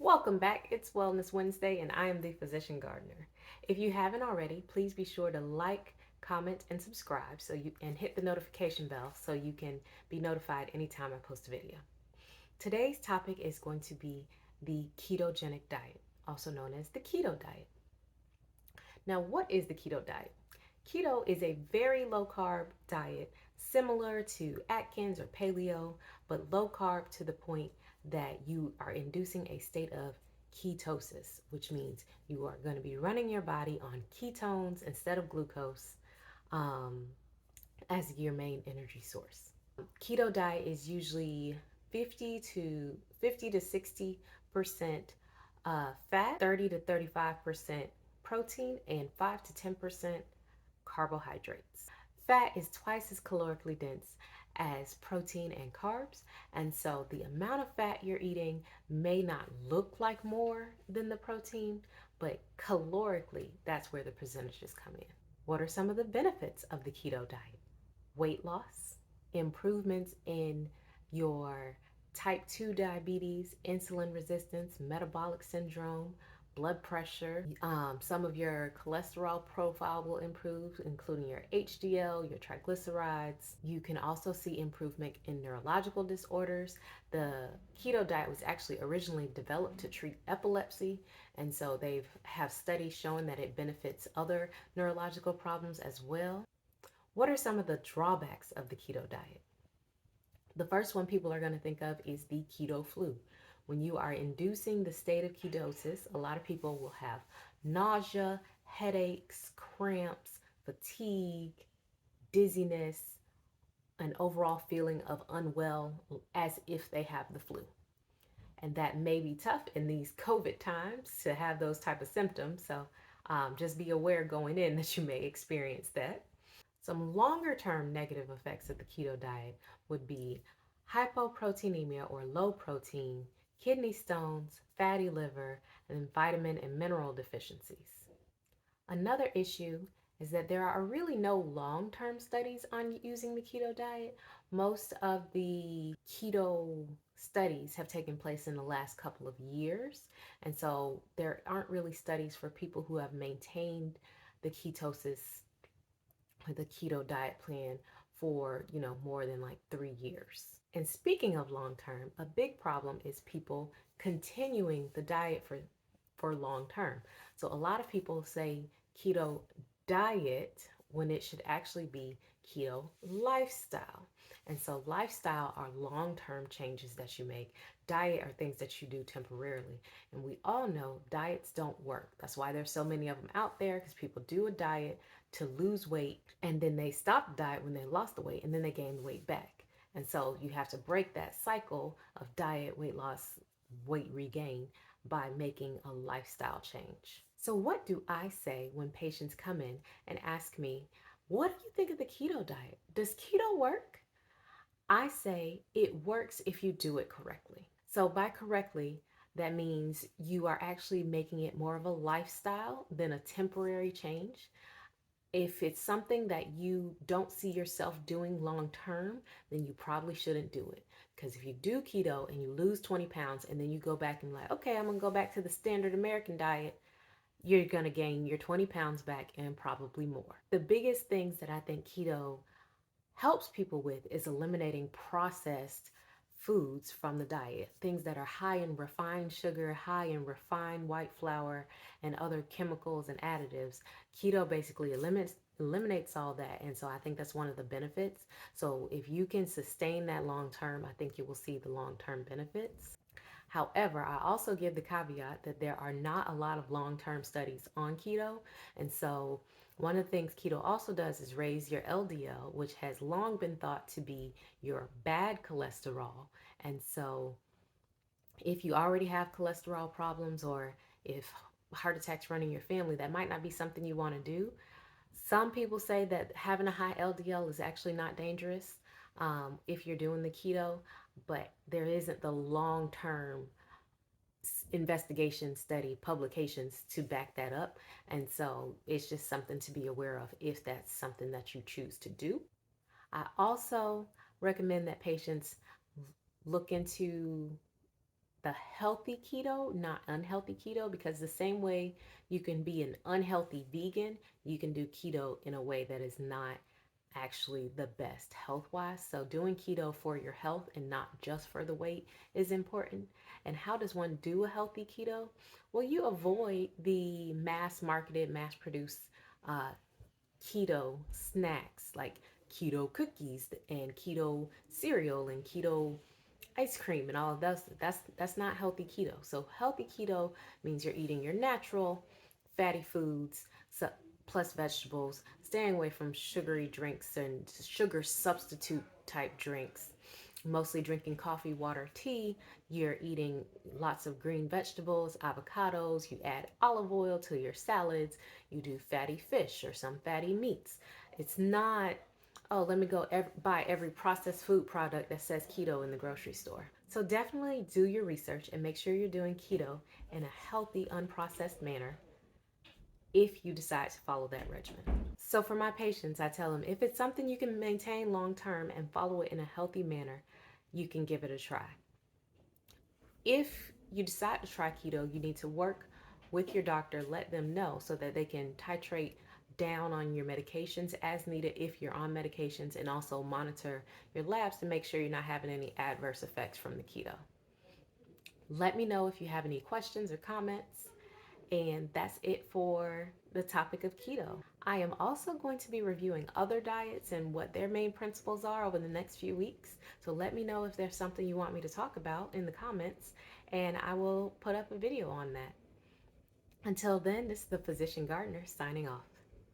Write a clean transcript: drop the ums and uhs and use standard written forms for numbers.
Welcome back. It's Wellness Wednesday, and I am the Physician Gardener. If you haven't already, please be sure to like, comment, and subscribe and hit the notification bell so you can be notified anytime I post a video. Today's topic is going to be the ketogenic diet, also known as the keto diet. Now, what is the keto diet? Keto is a very low carb diet similar to Atkins or paleo, but low carb to the point that you are inducing a state of ketosis, which means you are going to be running your body on ketones instead of glucose um, as your main energy source. Keto diet is usually 50 to 60% fat, 30 to 35% protein, and 5 to 10% carbohydrates. Fat is twice as calorically dense as protein and carbs, and so the amount of fat you're eating may not look like more than the protein, but calorically, that's where the percentages come in. What are some of the benefits of the keto diet? Weight loss, improvements in your type 2 diabetes, insulin resistance, metabolic syndrome, blood pressure. Some of your cholesterol profile will improve, including your HDL, your triglycerides. You can also see improvement in neurological disorders. The keto diet was actually originally developed to treat epilepsy, and so they have studies showing that it benefits other neurological problems as well. What are some of the drawbacks of the keto diet? The first one people are going to think of is the keto flu. When you are inducing the state of ketosis, a lot of people will have nausea, headaches, cramps, fatigue, dizziness, an overall feeling of unwell as if they have the flu. And that may be tough in these COVID times to have those type of symptoms. So just be aware going in that you may experience that. Some longer term negative effects of the keto diet would be hypoproteinemia or low protein, kidney stones, fatty liver, and vitamin and mineral deficiencies. Another issue is that there are really no long term studies on using the keto diet. Most of the keto studies have taken place in the last couple of years, and so there aren't really studies for people who have maintained the ketosis the keto diet plan for more than like 3 years. And speaking of long term, a big problem is people continuing the diet for long term. So a lot of people say keto diet when it should actually be keto lifestyle. And so lifestyle are long-term changes that you make. Diet are things that you do temporarily. And we all know diets don't work. That's why there's so many of them out there, because people do a diet to lose weight and then they stop the diet when they lost the weight and then they gain the weight back. And so you have to break that cycle of diet, weight loss, weight regain by making a lifestyle change. So, what do I say when patients come in and ask me, what do you think of the keto diet? Does keto work? I say it works if you do it correctly. So, by correctly, that means you are actually making it more of a lifestyle than a temporary change. If it's something that you don't see yourself doing long term, then you probably shouldn't do it. Because if you do keto and you lose 20 pounds and then you go back and like, okay, I'm going to go back to the standard American diet, you're going to gain your 20 pounds back and probably more. The biggest things that I think keto helps people with is eliminating processed foods from the diet, things that are high in refined sugar, high in refined white flour, and other chemicals and additives. Keto basically eliminates all that, and so I think that's one of the benefits. So if you can sustain that long term, I think you will see the long term benefits. However, I also give the caveat that there are not a lot of long term studies on keto. And so, one of the things keto also does is raise your LDL, which has long been thought to be your bad cholesterol. And so, if you already have cholesterol problems or if heart attacks run in your family, that might not be something you want to do. Some people say that having a high LDL is actually not dangerous if you're doing the keto, but there isn't the long term investigation, study, publications to back that up. And so it's just something to be aware of if that's something that you choose to do. I also recommend that patients look into the healthy keto, not unhealthy keto, because the same way you can be an unhealthy vegan, you can do keto in a way that is not actually the best health wise. So, doing keto for your health and not just for the weight is important. And how does one do a healthy keto? Well, you avoid the mass marketed, mass produced uh, keto snacks like keto cookies and keto cereal and keto ice cream and all of those. That's not healthy keto. So healthy keto means you're eating your natural fatty foods plus vegetables, staying away from sugary drinks and sugar substitute type drinks, mostly drinking coffee, water, tea. You're eating lots of green vegetables, avocados. You add olive oil to your salads. You do fatty fish or some fatty meats. It's not, oh, let me go buy every processed food product that says keto in the grocery store. So definitely do your research and make sure you're doing keto in a healthy, unprocessed manner if you decide to follow that regimen. So for my patients, I tell them if it's something you can maintain long term and follow it in a healthy manner, you can give it a try. If you decide to try keto, you need to work with your doctor, let them know so that they can titrate down on your medications as needed if you're on medications, and also monitor your labs to make sure you're not having any adverse effects from the keto. Let me know if you have any questions or comments. And that's it for the topic of keto. I am also going to be reviewing other diets and what their main principles are over the next few weeks. So let me know if there's something you want me to talk about in the comments, and I will put up a video on that. Until then, this is the Physician Gardener signing off.